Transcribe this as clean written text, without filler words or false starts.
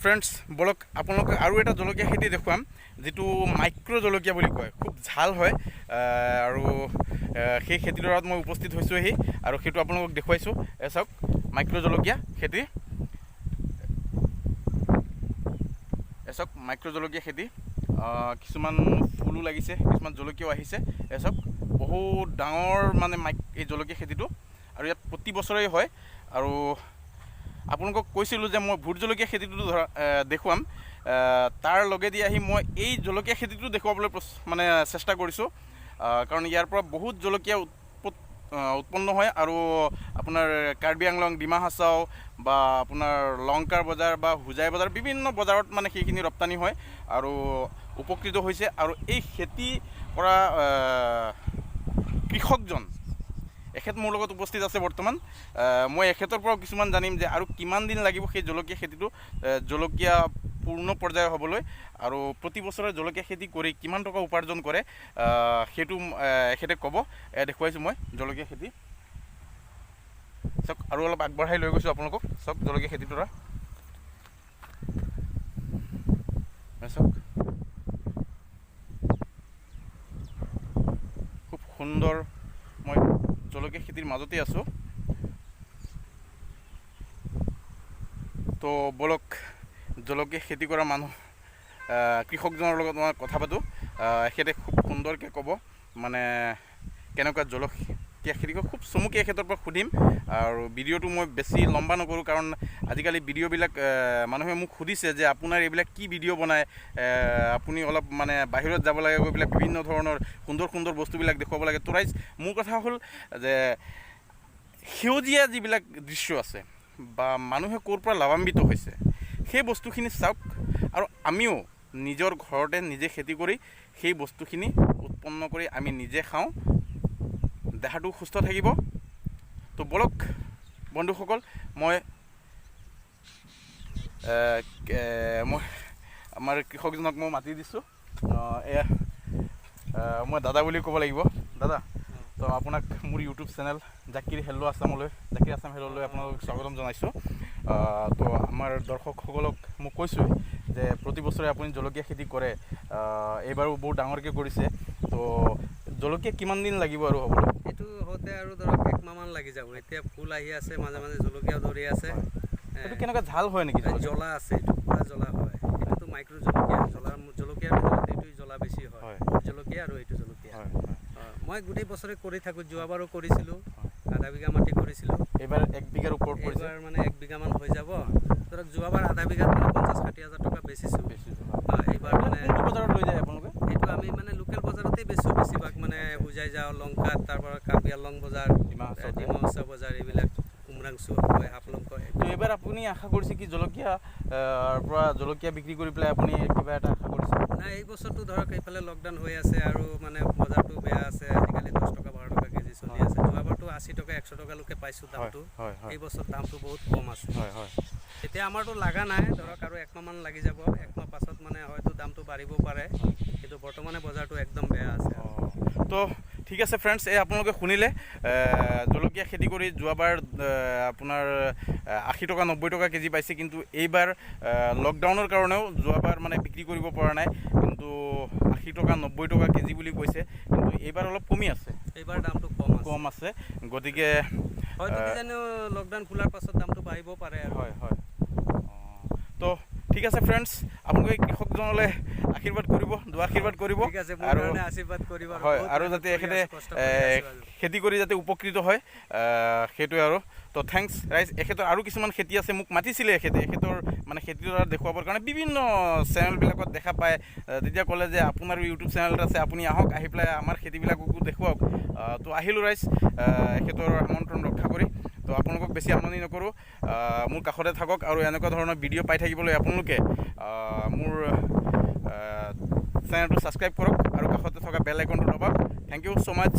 Friends বলক আপোনালোকক আৰু এটা জলকীয়া খেতি দেখুৱাম যিটো মাইক্ৰ' জলকীয়া বুলি কয়, খুব ঝাল হয় আৰু সেই খেতিডৰাত মই উপস্থিত হৈছোঁহি আৰু সেইটো আপোনালোকক দেখুৱাইছোঁ। চাওক মাইক্ৰ' জলকীয়া খেতি, চাওক মাইক্ৰ' জলকীয়া খেতি, কিছুমান ফুলো লাগিছে, কিছুমান জলকীয়াও আহিছে। চাওক বহুত ডাঙৰ মানে এই জলকীয়া খেতিটো, আৰু ইয়াত প্ৰতি বছৰেই হয়। আৰু আপোনালোকক কৈছিলোঁ যে মই ভোট জলকীয়া খেতিটো দেখুৱাম, তাৰ লগেদি আহি মই এই জলকীয়া খেতিটো দেখুৱাবলৈ মানে চেষ্টা কৰিছোঁ, কাৰণ ইয়াৰ পৰা বহুত জলকীয়া উৎপন্ন হয়। আৰু আপোনাৰ কাৰ্বি আংলং, ডিমা হাছাও বা আপোনাৰ লংকাৰ বজাৰ বা হোজাই বজাৰ, বিভিন্ন বজাৰত মানে সেইখিনি ৰপ্তানি হয় আৰু উপকৃত হৈছে। আৰু এই খেতি কৰা কৃষকজন, এখেত মোৰ লগত উপস্থিত আছে বৰ্তমান। মই এখেতৰ পৰাও কিছুমান জানিম যে আৰু কিমান দিন লাগিব সেই জলকীয়া খেতিটো জলকীয়া পূৰ্ণ পৰ্যায়ৰ হ'বলৈ, আৰু প্ৰতি বছৰে জলকীয়া খেতি কৰি কিমান টকা উপাৰ্জন কৰে সেইটো এখেতে ক'ব। দেখুৱাইছোঁ মই জলকীয়া খেতি। চাওক আৰু অলপ আগবঢ়াই লৈ গৈছোঁ আপোনালোকক। চাওক জলকীয়া খেতিডৰা, চাওক খুব সুন্দৰ। মই জলকীয়া খেতিৰ মাজতে আছোঁ। তো বলক জলকীয়া খেতি কৰা মানুহ কৃষকজনৰ লগত মই কথা পাতোঁ। এখেতে খুব সুন্দৰকৈ ক'ব মানে কেনেকুৱা জলকীয়া খেতি কৰে। খুব চমুকৈ এখেতৰ পৰা সুধিম, আৰু ভিডিঅ'টো মই বেছি লম্বা নকৰোঁ, কাৰণ আজিকালি ভিডিঅ'বিলাক মানুহে মোক সুধিছে যে আপোনাৰ এইবিলাক কি ভিডিঅ' বনায়, আপুনি অলপ মানে বাহিৰত যাব লাগে, গৈ পেলাই বিভিন্ন ধৰণৰ সুন্দৰ সুন্দৰ বস্তুবিলাক দেখুৱাব লাগে। তো ৰাইজ মোৰ কথা হ'ল যে সেউজীয়া যিবিলাক দৃশ্য আছে বা মানুহে ক'ৰ পৰা লাভান্বিত হৈছে সেই বস্তুখিনি চাওক, আৰু আমিও নিজৰ ঘৰতে নিজে খেতি কৰি সেই বস্তুখিনি উৎপন্ন কৰি আমি নিজে খাওঁ, দেহাটো সুস্থ থাকিব। তো বলক বন্ধুসকল, মই আমাৰ কৃষকজনক মই মাতি দিছোঁ। এয়া মই দাদা বুলি ক'ব লাগিব। দাদা, তো আপোনাক মোৰ ইউটিউব চেনেল জাকিৰ হেল্ল' আছামলৈ, জাকিৰ আছাম হেল্ল'লৈ আপোনালোকক স্বাগতম জনাইছোঁ। তো আমাৰ দৰ্শকসকলক মই কৈছোঁ যে প্ৰতি বছৰে আপুনি জলকীয়া খেতি কৰে, এইবাৰো বহুত ডাঙৰকৈ কৰিছে। তো জলকীয়া কিমান দিন লাগিব আৰু হ'বলৈ? এইটো হওঁতে আৰু ধৰক 1 মাহমান লাগি যাব। এতিয়া ফুল আহি আছে, মাজে মাজে জলকীয়াও ধৰি আছে। এইটো কেনেকুৱা ঝাল হয় নেকি? জ্বলা আছে, এইটো পূৰা জ্বলা হয়। এইটোতো মাইক্ৰ' জলকীয়া, জলকীয়াৰ ভিতৰত এইটো জ্বলা বেছি হয়, জলকীয়া আৰু এইটো জলকীয়া। মই গোটেই বছৰে কৰি থাকোঁ, যোৱাবাৰো কৰিছিলোঁ, আধা বিঘা মাটি কৰিছিলোঁ। এইবাৰ 1 বিঘাৰ ওপৰত কৰিছে? এইবাৰ মানে 1 বিঘামান হৈ যাব। ধৰক যোৱাবাৰ আধা বিঘাত মানে 50-60 হাজাৰ টকা বেচিছোঁ। এইবাৰ মানে কোনটো বজাৰত লৈ যায় আপোনালোকে? এইটো আমি মানে লোকেল বজাৰতেই বেচোঁ বেছিভাগ, মানে হোজাই যাওঁ, লংকাত, তাৰপৰা কাৰ্বি আংলং বজাৰ, ডিমা হাছাও বজাৰ, এইবিলাক উমৰাংচু কয়, হাফলং কয়। তো এইবাৰ আপুনি আশা কৰিছে কি জলকীয়া পৰা জলকীয়া বিক্ৰী কৰি পেলাই আপুনি কিবা এটা আশা কৰিছে? নাই, এই বছৰটো ধৰক এইফালে লকডাউন হৈ আছে আৰু মানে বজাৰটো বেয়া আছে। আজিকালি 10 টকা 12 টকা কেজি চলি আছে। যোৱাবাৰটো 80 টকা 100 টকালৈকে পাইছোঁ দামটো। এই বছৰ দামটো বহুত কম আছে। এতিয়া আমাৰতো লগা নাই, ধৰক আৰু 1 মাহমান লাগি যাব। 1 মাহ পাছত মানে হয়তো দামটো বাঢ়িব পাৰে, কিন্তু বৰ্তমানে বজাৰটো একদম বেয়া আছে। তো ঠিক আছে ফ্ৰেণ্ডছ, এই আপোনালোকে শুনিলে জলকীয়া খেতি কৰি যোৱাবাৰ আপোনাৰ 80 টকা 90 টকা কেজি পাইছে, কিন্তু এইবাৰ লকডাউনৰ কাৰণেও যোৱাবাৰ মানে বিক্ৰী কৰিব পৰা নাই, কিন্তু 80 টকা 90 টকা কেজি বুলি কৈছে, কিন্তু এইবাৰ অলপ কমি আছে। এইবাৰ দামটো কম আছে। গতিকে হয়তো কিজানি লকডাউন খোলাৰ পাছত দামটো বাঢ়িব পাৰে। হয়। তো ঠিক আছে ফ্ৰেণ্ডছ, আপোনালোকে কৃষকজনলৈ আশীৰ্বাদ কৰিব, আশীৰ্বাদ কৰিব, আৰু আশীৰ্বাদ কৰিব। হয়, আৰু যাতে এখেতে খেতি কৰি যাতে উপকৃত হয়, সেইটোৱে আৰু। তো থেংকছ ৰাইজ। এখেতৰ আৰু কিছুমান খেতি আছে, মোক মাতিছিলে এখেতৰ মানে খেতিডৰা দেখুৱাবৰ কাৰণে। বিভিন্ন চেনেলবিলাকত দেখা পায়, তেতিয়া ক'লে যে আপোনাৰো ইউটিউব চেনেল আছে, আপুনি আহক, আহি পেলাই আমাৰ খেতিবিলাককো দেখুৱাওক। তো আহিলোঁ ৰাইজ এখেতৰ আমন্ত্ৰণ ৰক্ষা কৰি। তো আপোনালোকক বেছি আমনি নকৰোঁ, মোৰ কাষতে থাকক, আৰু এনেকুৱা ধৰণৰ ভিডিঅ' পাই থাকিবলৈ আপোনালোকে মোৰ চেনেলটো ছাবস্ক্ৰাইব কৰক আৰু কাষতে থকা বেল আইকনটো দবাওক। Thank you so' much.